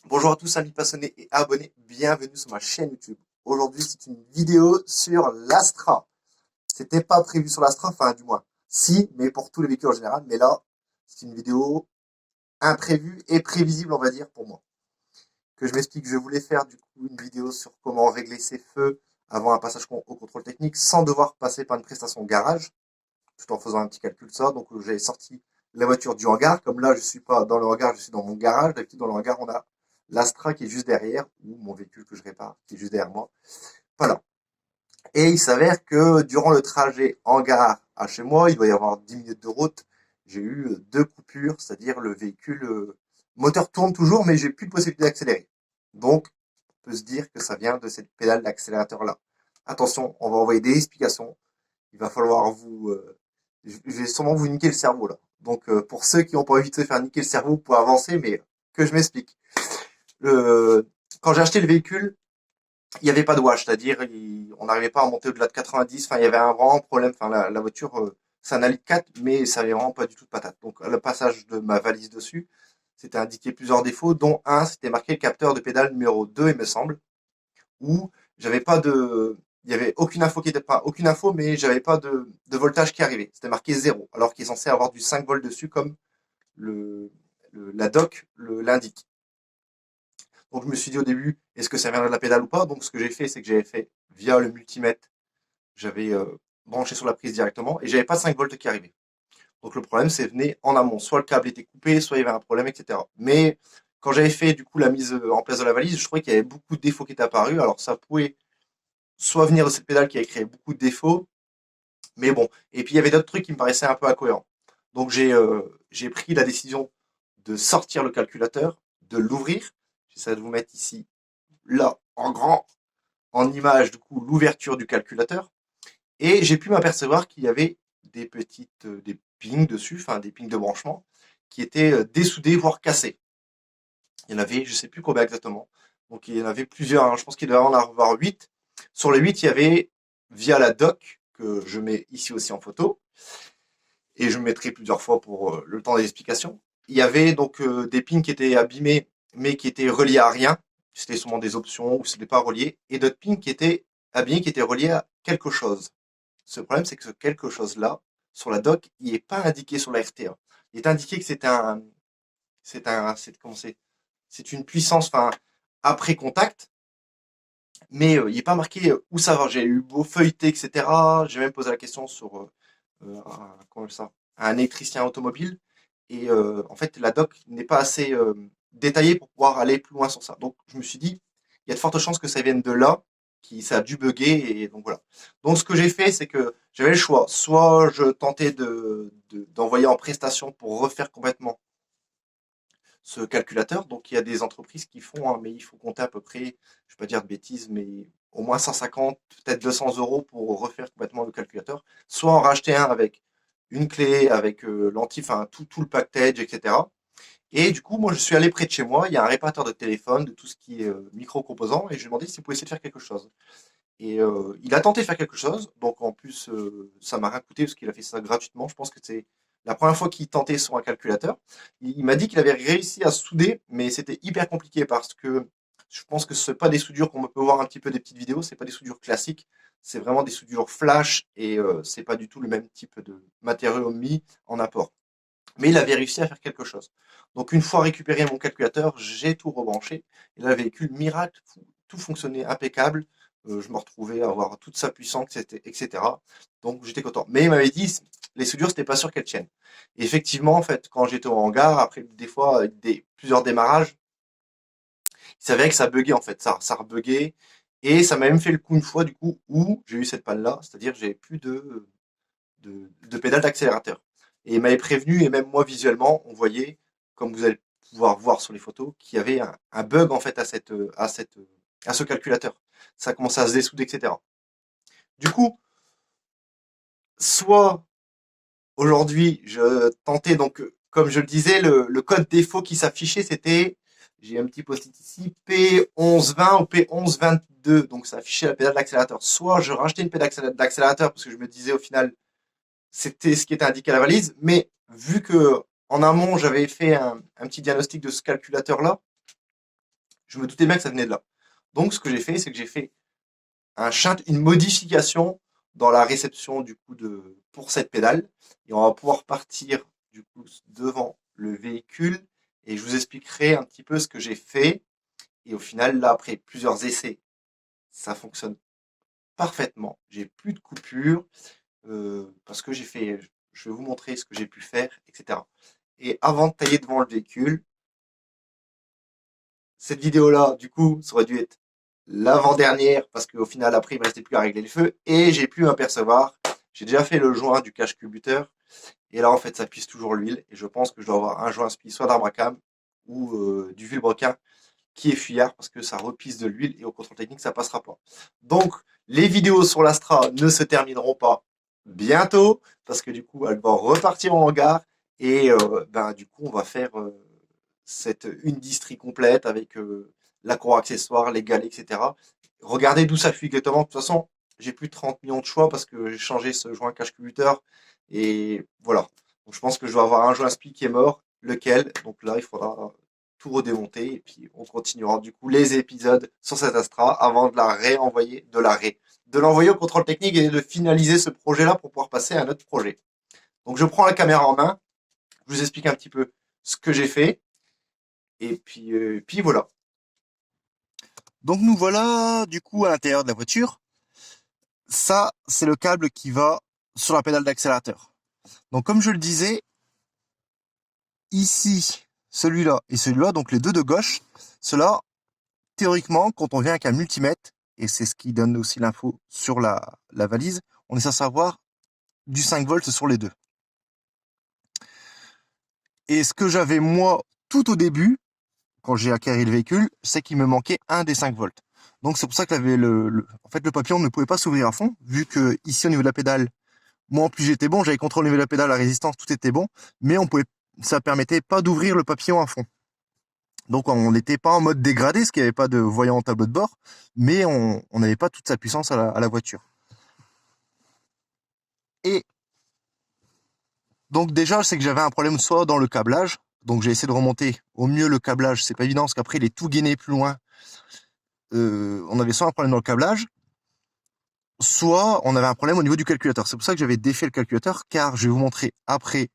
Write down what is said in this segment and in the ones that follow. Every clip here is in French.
Bonjour à tous amis passionnés et abonnés, bienvenue sur ma chaîne YouTube. Aujourd'hui c'est une vidéo sur l'Astra. C'était pas prévu sur l'Astra, enfin du moins. Si, mais pour tous les véhicules en général, mais là c'est une vidéo imprévue et prévisible on va dire pour moi. Que je m'explique, je voulais faire du coup une vidéo sur comment régler ses feux avant un passage au contrôle technique sans devoir passer par une prestation garage, tout en faisant un petit calcul de ça. Donc j'ai sorti la voiture du hangar, comme là je suis pas dans le hangar, je suis dans mon garage. D'habitude dans le hangar on a l'Astra qui est juste derrière, ou mon véhicule que je répare, qui est juste derrière moi. Voilà. Et il s'avère que durant le trajet en gare à chez moi, il doit y avoir 10 minutes de route, j'ai eu deux coupures, c'est-à-dire le véhicule, moteur tourne toujours, mais j'ai plus de possibilité d'accélérer. Donc, on peut se dire que ça vient de cette pédale d'accélérateur-là. Attention, on va envoyer des explications. Il va falloir je vais sûrement vous niquer le cerveau là. Donc, pour ceux qui n'ont pas envie de se faire niquer le cerveau pour avancer, mais que je m'explique. Le, Quand j'ai acheté le véhicule, il n'y avait pas de wash, c'est-à-dire on n'arrivait pas à monter au-delà de 90. Enfin, il y avait un vraiment problème. Enfin, la voiture, c'est un Ali 4, mais ça avait vraiment pas du tout de patate. Donc, le passage de ma valise dessus, c'était indiqué plusieurs défauts, dont un, c'était marqué capteur de pédale numéro 2, il me semble, où j'avais pas de, il y avait aucune info qui était pas, aucune info, mais j'avais pas de voltage qui arrivait. C'était marqué 0, alors qu'il est censé avoir du 5 volts dessus, comme le, la doc l'indique. Donc je me suis dit au début, est-ce que ça viendrait de la pédale ou pas? Donc ce que j'ai fait, c'est que j'avais fait via le multimètre, j'avais branché sur la prise directement et j'avais pas 5 volts qui arrivaient. Donc le problème, c'est venu en amont. Soit le câble était coupé, soit il y avait un problème, etc. Mais quand j'avais fait du coup la mise en place de la valise, je trouvais qu'il y avait beaucoup de défauts qui étaient apparus. Alors ça pouvait soit venir de cette pédale qui avait créé beaucoup de défauts, mais bon. Et puis il y avait d'autres trucs qui me paraissaient un peu incohérents. Donc j'ai pris la décision de sortir le calculateur, de l'ouvrir. J'essaie de vous mettre ici, là, en grand, en image, du coup, l'ouverture du calculateur. Et j'ai pu m'apercevoir qu'il y avait des pings dessus, enfin des pings de branchement, qui étaient dessoudés, voire cassés. Il y en avait, je sais plus combien exactement. Donc il y en avait plusieurs, hein. Je pense qu'il devait en avoir 8. Sur les 8, il y avait, via la doc, que je mets ici aussi en photo, et je mettrai plusieurs fois pour le temps des explications. Il y avait donc des pins qui étaient abîmés, mais qui étaient reliés à rien. C'était sûrement des options ou ce n'était pas relié. Et d'autres pins qui étaient abîmés, qui étaient reliés à quelque chose. Ce problème, c'est que ce quelque chose-là, sur la doc, il n'est pas indiqué sur la RTA. Il est indiqué que comment c'est une puissance, enfin, après contact, mais il n'est pas marqué où ça va. J'ai eu beau feuilleter, etc. J'ai même posé la question sur un électricien automobile. Et en fait, la doc n'est pas assez détaillée pour pouvoir aller plus loin sur ça. Donc, je me suis dit, il y a de fortes chances que ça vienne de là, ça a dû bugger. Et donc, voilà. Donc, ce que j'ai fait, c'est que j'avais le choix. Soit je tentais d'envoyer en prestation pour refaire complètement ce calculateur. Donc, il y a des entreprises qui font, hein, mais il faut compter à peu près, je ne vais pas dire de bêtises, mais au moins 150, peut-être 200 euros pour refaire complètement le calculateur. Soit en racheter un avec une clé, avec enfin tout le package, etc. Et du coup, moi, je suis allé près de chez moi. Il y a un réparateur de téléphone, de tout ce qui est micro-composants, et je lui ai demandé s'il pouvait essayer de faire quelque chose. Et il a tenté de faire quelque chose. Donc en plus, ça m'a rien coûté parce qu'il a fait ça gratuitement. Je pense que c'est la première fois qu'il tentait sur un calculateur. Il m'a dit qu'il avait réussi à souder, mais c'était hyper compliqué parce que je pense que ce n'est pas des soudures qu'on peut voir un petit peu des petites vidéos. C'est pas des soudures classiques. C'est vraiment des soudures flash et c'est pas du tout le même type de matériaux mis en apport. Mais il avait réussi à faire quelque chose. Donc une fois récupéré mon calculateur, j'ai tout rebranché. Et là, le véhicule, miracle, tout fonctionnait impeccable. Je me retrouvais à avoir toute sa puissance, etc. Donc j'étais content. Mais il m'avait dit, les soudures, c'était pas sûr qu'elles tiennent. Et effectivement, en fait, quand j'étais au hangar, après des fois, plusieurs démarrages, il s'avérait que ça buguait, en fait. Ça rebuguait. Et ça m'a même fait le coup une fois, du coup, où j'ai eu cette panne-là. C'est-à-dire, j'ai plus de pédale d'accélérateur. Et il m'avait prévenu, et même moi visuellement, on voyait, comme vous allez pouvoir voir sur les photos, qu'il y avait un bug en fait à ce calculateur. Ça commençait à se dessouder, etc. Du coup, soit aujourd'hui, je tentais donc, comme je le disais, le code défaut qui s'affichait, c'était, j'ai un petit post-it ici, P1120 ou P1122, donc ça affichait la pédale d'accélérateur. Soit je rachetais une pédale d'accélérateur parce que je me disais au final, c'était ce qui était indiqué à la valise, mais vu que en amont j'avais fait un petit diagnostic de ce calculateur-là, je me doutais bien que ça venait de là. Donc, ce que j'ai fait, c'est que j'ai fait une modification dans la réception du coup pour cette pédale. Et on va pouvoir partir du coup devant le véhicule et je vous expliquerai un petit peu ce que j'ai fait. Et au final, là, après plusieurs essais, ça fonctionne parfaitement. J'ai plus de coupures parce que je vais vous montrer ce que j'ai pu faire, etc. Et avant de tailler devant le véhicule, cette vidéo-là, du coup, ça aurait dû être l'avant-dernière parce qu'au final, après, il me restait plus à régler le feu et j'ai pu m'apercevoir. J'ai déjà fait le joint du cache culbuteur et là, en fait, ça pisse toujours l'huile et je pense que je dois avoir un joint spi soit d'Arbracam ou du Vilebrequin qui est fuyard parce que ça repisse de l'huile et au contrôle technique, ça passera pas. Donc, les vidéos sur l'Astra ne se termineront pas bientôt parce que du coup, elle va repartir en hangar et du coup, on va faire une distrie complète avec l'accro accessoire, les galets, etc. Regardez d'où ça fuit exactement. De toute façon, j'ai plus de 30 millions de choix parce que j'ai changé ce joint cache culbuteur et voilà. Donc, je pense que je dois avoir un joint spi qui est mort. Lequel? Donc là, il faudra tout redémonter et puis on continuera du coup les épisodes sur cette Astra avant de la réenvoyer, de l'envoyer au contrôle technique et de finaliser ce projet-là pour pouvoir passer à un autre projet. Donc je prends la caméra en main, je vous explique un petit peu ce que j'ai fait et puis voilà. Donc nous voilà du coup à l'intérieur de la voiture. Ça, c'est le câble qui va sur la pédale d'accélérateur. Donc comme je le disais, ici, celui-là et celui-là, donc les deux de gauche, cela, théoriquement, quand on vient avec un multimètre, et c'est ce qui donne aussi l'info sur la valise, on est censé avoir du 5 volts sur les deux. Et ce que j'avais moi tout au début, quand j'ai acquéri le véhicule, c'est qu'il me manquait un des 5 volts. Donc c'est pour ça que en fait, le papillon ne pouvait pas s'ouvrir à fond, vu que ici au niveau de la pédale, moi en plus j'étais bon, j'avais contrôlé au niveau de la pédale, la résistance, tout était bon, mais ça permettait pas d'ouvrir le papillon à fond. Donc on n'était pas en mode dégradé, parce qu'il n'y avait pas de voyant au tableau de bord, mais on n'avait pas toute sa puissance à la voiture. Et donc déjà, c'est que j'avais un problème soit dans le câblage, donc j'ai essayé de remonter au mieux le câblage, c'est pas évident, parce qu'après il est tout gainé plus loin. On avait soit un problème dans le câblage, soit on avait un problème au niveau du calculateur. C'est pour ça que j'avais défait le calculateur, car je vais vous montrer après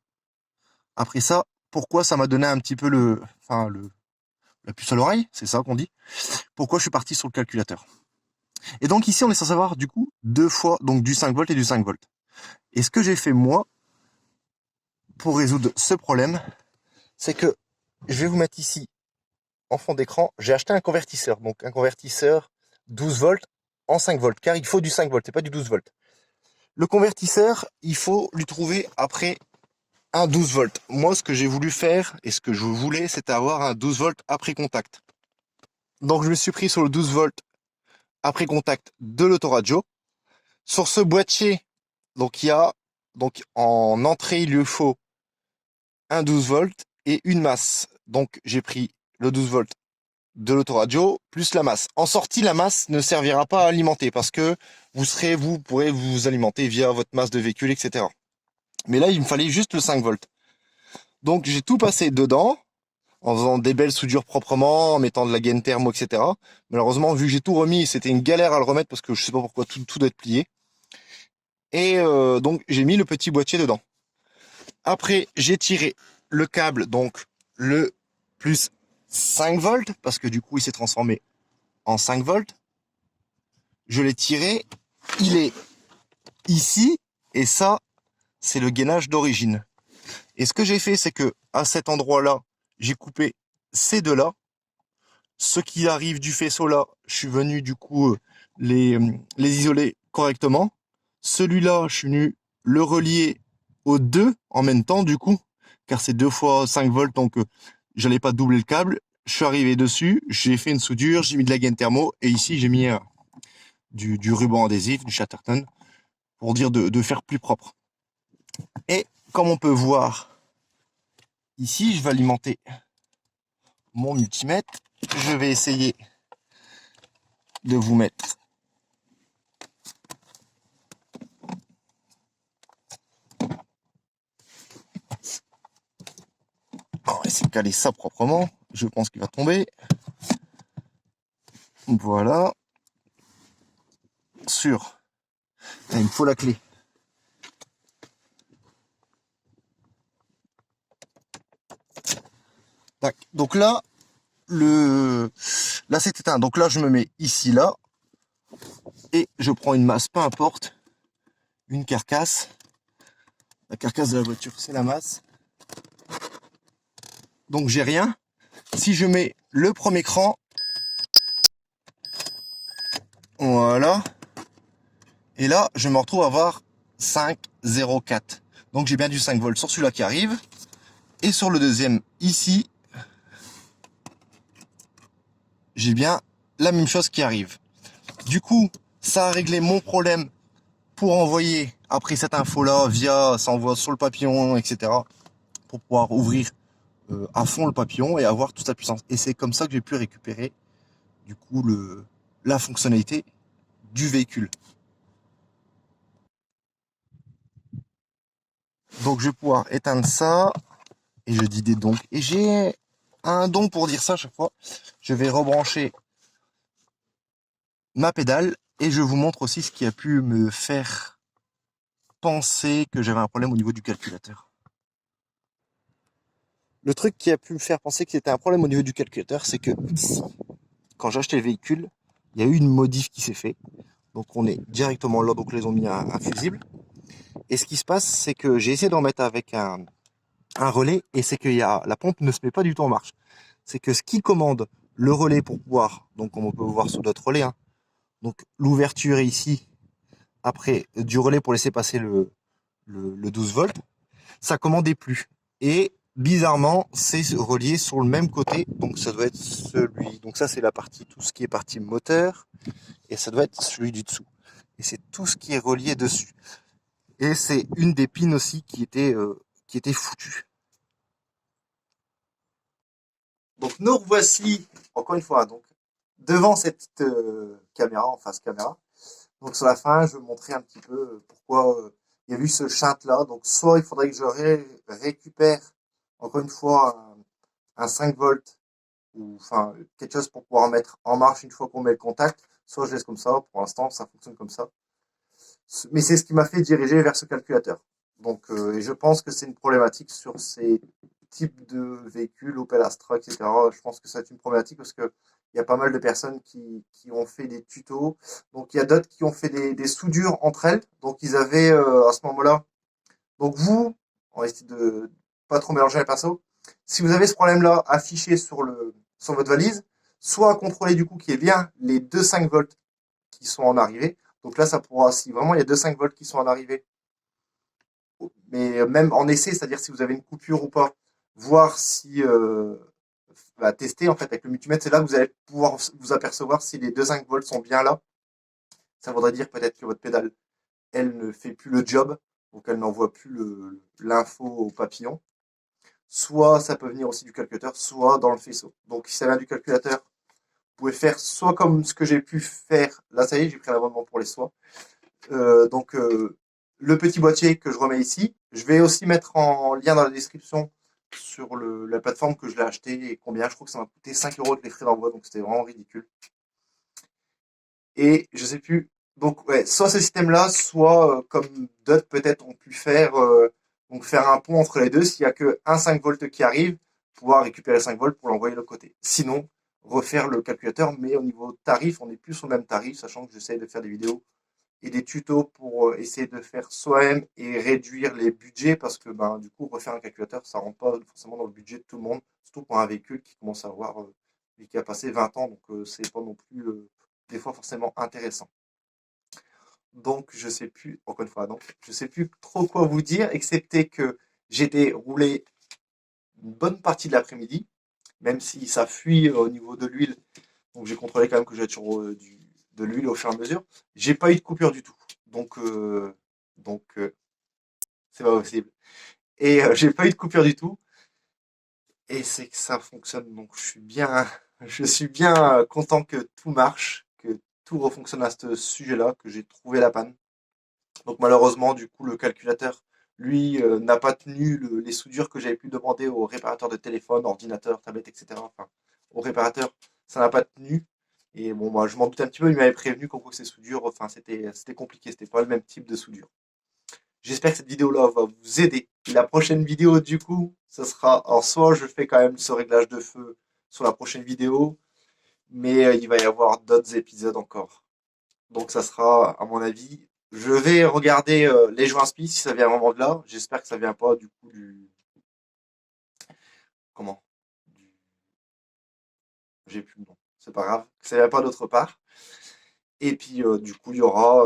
ça, pourquoi ça m'a donné un petit peu la puce à l'oreille, c'est ça qu'on dit, pourquoi je suis parti sur le calculateur. Et donc ici, on est censé avoir du coup deux fois donc du 5 volts et du 5 volts. Et ce que j'ai fait moi, pour résoudre ce problème, c'est que je vais vous mettre ici en fond d'écran, j'ai acheté un convertisseur, donc un convertisseur 12 volts en 5 volts, car il faut du 5 volts, c'est pas du 12 volts. Le convertisseur, il faut lui trouver après un 12 volts. Moi, ce que j'ai voulu faire, et ce que je voulais, c'était avoir un 12 volts après contact. Donc je me suis pris sur le 12 volts après contact de l'autoradio. Sur ce boîtier, donc il y a, donc en entrée, il lui faut un 12 volts et une masse. Donc j'ai pris le 12 volts de l'autoradio plus la masse. En sortie, la masse ne servira pas à alimenter parce que vous pourrez vous alimenter via votre masse de véhicule, etc. Mais là, il me fallait juste le 5 volts. Donc j'ai tout passé dedans en faisant des belles soudures proprement, en mettant de la gaine thermo, etc. Malheureusement, vu que j'ai tout remis, c'était une galère à le remettre parce que je sais pas pourquoi tout doit être plié. Et donc j'ai mis le petit boîtier dedans. Après, j'ai tiré le câble, donc le plus 5 volts, parce que du coup, il s'est transformé en 5 volts. Je l'ai tiré, il est ici, et ça, c'est le gainage d'origine. Et ce que j'ai fait, c'est que à cet endroit-là, j'ai coupé ces deux-là. Ce qui arrive du faisceau-là, je suis venu du coup les isoler correctement. Celui-là, je suis venu le relier aux deux en même temps du coup, car c'est 2 fois 5 volts, donc j'allais pas doubler le câble. Je suis arrivé dessus, j'ai fait une soudure, j'ai mis de la gaine thermo, et ici j'ai mis du ruban adhésif, du Chatterton, pour dire de faire plus propre. Et comme on peut voir ici, je vais alimenter mon multimètre. Je vais essayer de vous mettre on va essayer de caler ça proprement. Je pense qu'il va tomber. Voilà. Sur. Ah, il me faut la clé. Tac. Donc là, là c'est éteint. Donc là, je me mets ici, là. Et je prends une masse, peu importe. Une carcasse. La carcasse de la voiture, c'est la masse. Donc j'ai rien. Si je mets le premier cran, voilà. Et là, je me retrouve à avoir 5,04. Donc j'ai bien du 5 volts sur celui-là qui arrive. Et sur le deuxième, ici, j'ai bien la même chose qui arrive. Du coup, ça a réglé mon problème pour envoyer après cette info-là via, ça envoie sur le papillon, etc. Pour pouvoir ouvrir à fond le papillon et avoir toute sa puissance. Et c'est comme ça que j'ai pu récupérer du coup la fonctionnalité du véhicule. Donc je vais pouvoir éteindre ça. Et je dis des dons. Et j'ai un don pour dire ça à chaque fois. Je vais rebrancher ma pédale et je vous montre aussi ce qui a pu me faire penser que j'avais un problème au niveau du calculateur. Le truc qui a pu me faire penser que c'était un problème au niveau du calculateur, c'est que quand j'ai acheté le véhicule, il y a eu une modif qui s'est fait. Donc on est directement là, donc ils ont mis un fusible. Et ce qui se passe, c'est que j'ai essayé d'en mettre avec un relais et c'est que la pompe ne se met pas du tout en marche. C'est que ce qui commande le relais pour pouvoir, donc comme on peut voir sur d'autres relais, hein, donc l'ouverture est ici, après du relais pour laisser passer le 12 volts, ça commandait plus. Et bizarrement, c'est relié sur le même côté, donc ça doit être celui. Donc ça c'est la partie, tout ce qui est partie moteur, et ça doit être celui du dessous. Et c'est tout ce qui est relié dessus. Et c'est une des pins aussi qui était foutue. Donc nous revoici, encore une fois, donc devant cette caméra, en face caméra. Donc sur la fin, je vais vous montrer un petit peu pourquoi il y a eu ce shunt là. Donc soit il faudrait que je récupère encore une fois un 5 volts ou enfin quelque chose pour pouvoir mettre en marche une fois qu'on met le contact. Soit je laisse comme ça. Pour l'instant, ça fonctionne comme ça. Mais c'est ce qui m'a fait diriger vers ce calculateur. Donc et je pense que c'est une problématique sur ces types de véhicules, Opel Astra, etc. Je pense que c'est une problématique parce que il y a pas mal de personnes qui ont fait des tutos. Donc il y a d'autres qui ont fait des soudures entre elles. Donc ils avaient à ce moment-là. Donc vous, on va essayer de pas trop mélanger les pinceaux. Si vous avez ce problème-là affiché sur votre valise, soit contrôler du coup qu'il y ait bien les 2,5 volts qui sont en arrivée. Donc là, ça pourra, si vraiment il y a 2,5 volts qui sont en arrivée, mais même en essai, c'est-à-dire si vous avez une coupure ou pas, voir si tester en fait avec le multimètre, c'est là que vous allez pouvoir vous apercevoir si les 2,5 volts sont bien là. Ça voudrait dire peut-être que votre pédale, elle ne fait plus le job, donc elle n'envoie plus l'info au papillon. Soit ça peut venir aussi du calculateur, soit dans le faisceau. Donc si ça vient du calculateur, vous pouvez faire soit comme ce que j'ai pu faire. Là, ça y est, j'ai pris l'abonnement pour les soins. Donc le petit boîtier que je remets ici. Je vais aussi mettre en lien dans la description sur la plateforme que je l'ai acheté et combien. Je crois que ça m'a coûté 5 € avec les frais d'envoi, donc c'était vraiment ridicule. Et je sais plus. Donc ouais, soit ce système-là, soit comme d'autres peut-être ont pu faire, donc faire un pont entre les deux. S'il y a que un 5 volts qui arrive, pouvoir récupérer 5 volts pour l'envoyer de l'autre côté. Sinon, refaire le calculateur, mais au niveau tarif, on n'est plus sur le même tarif, sachant que j'essaie de faire des vidéos et des tutos pour essayer de faire soi-même et réduire les budgets parce que ben, du coup refaire un calculateur ça rentre pas forcément dans le budget de tout le monde, surtout pour un véhicule qui commence à avoir et qui a passé 20 ans, donc c'est pas non plus des fois forcément intéressant. Donc je sais plus, encore une fois, donc je sais plus trop quoi vous dire, excepté que j'ai déroulé une bonne partie de l'après-midi, même si ça fuit au niveau de l'huile, donc j'ai contrôlé quand même que j'avais toujours de l'huile au fur et à mesure. J'ai pas eu de coupure du tout. Donc c'est pas possible. Et j'ai pas eu de coupure du tout. Et c'est que ça fonctionne. Donc je suis bien content que tout marche, que tout refonctionne à ce sujet-là, que j'ai trouvé la panne. Donc malheureusement, du coup, le calculateur, lui, n'a pas tenu les soudures que j'avais pu demander au réparateur de téléphone, ordinateur, tablette, etc. Enfin, au réparateur, ça n'a pas tenu. Et bon, moi, je m'en doutais un petit peu, il m'avait prévenu qu'en gros, ces soudures, enfin, c'était compliqué, c'était pas le même type de soudure. J'espère que cette vidéo-là va vous aider. La prochaine vidéo, du coup, ce sera, alors soit je fais quand même ce réglage de feu sur la prochaine vidéo, mais il va y avoir d'autres épisodes encore. Donc ça sera, à mon avis, je vais regarder les joints spi si ça vient vraiment de là. J'espère que ça vient pas du coup du, comment, du, j'ai plus le nom. C'est pas grave, que ça vient pas d'autre part. Et puis du coup, il y aura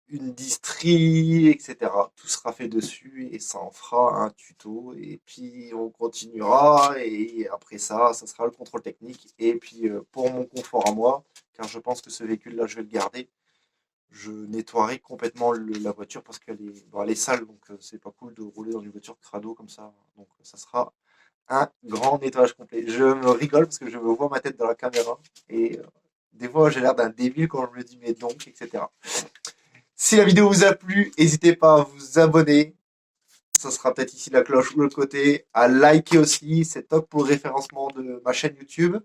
une distrie, etc. Tout sera fait dessus et ça en fera un tuto. Et puis on continuera et après ça, ça sera le contrôle technique. Et puis pour mon confort à moi, car je pense que ce véhicule-là, je vais le garder, je nettoierai complètement la voiture parce qu'elle est, bon, elle est sale, donc c'est pas cool de rouler dans une voiture crado comme ça. Donc ça sera un grand nettoyage complet. Je me rigole parce que je me vois ma tête dans la caméra et des fois j'ai l'air d'un débile quand je me dis mais donc, etc. Si la vidéo vous a plu, n'hésitez pas à vous abonner. Ça sera peut-être ici la cloche ou l'autre côté. À liker aussi, c'est top pour le référencement de ma chaîne YouTube.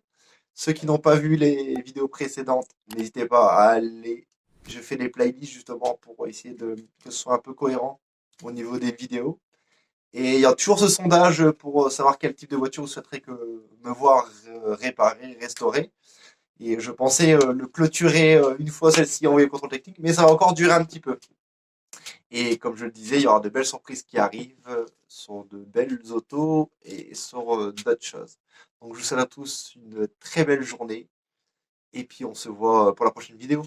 Ceux qui n'ont pas vu les vidéos précédentes, n'hésitez pas à aller. Je fais des playlists justement pour essayer que ce soit un peu cohérent au niveau des vidéos. Et il y a toujours ce sondage pour savoir quel type de voiture vous souhaiterez me voir réparer, restaurer. Et je pensais le clôturer une fois celle-ci envoyée au contrôle technique, mais ça va encore durer un petit peu. Et comme je le disais, il y aura de belles surprises qui arrivent sur de belles autos et sur d'autres choses. Donc je vous souhaite à tous une très belle journée et puis on se voit pour la prochaine vidéo.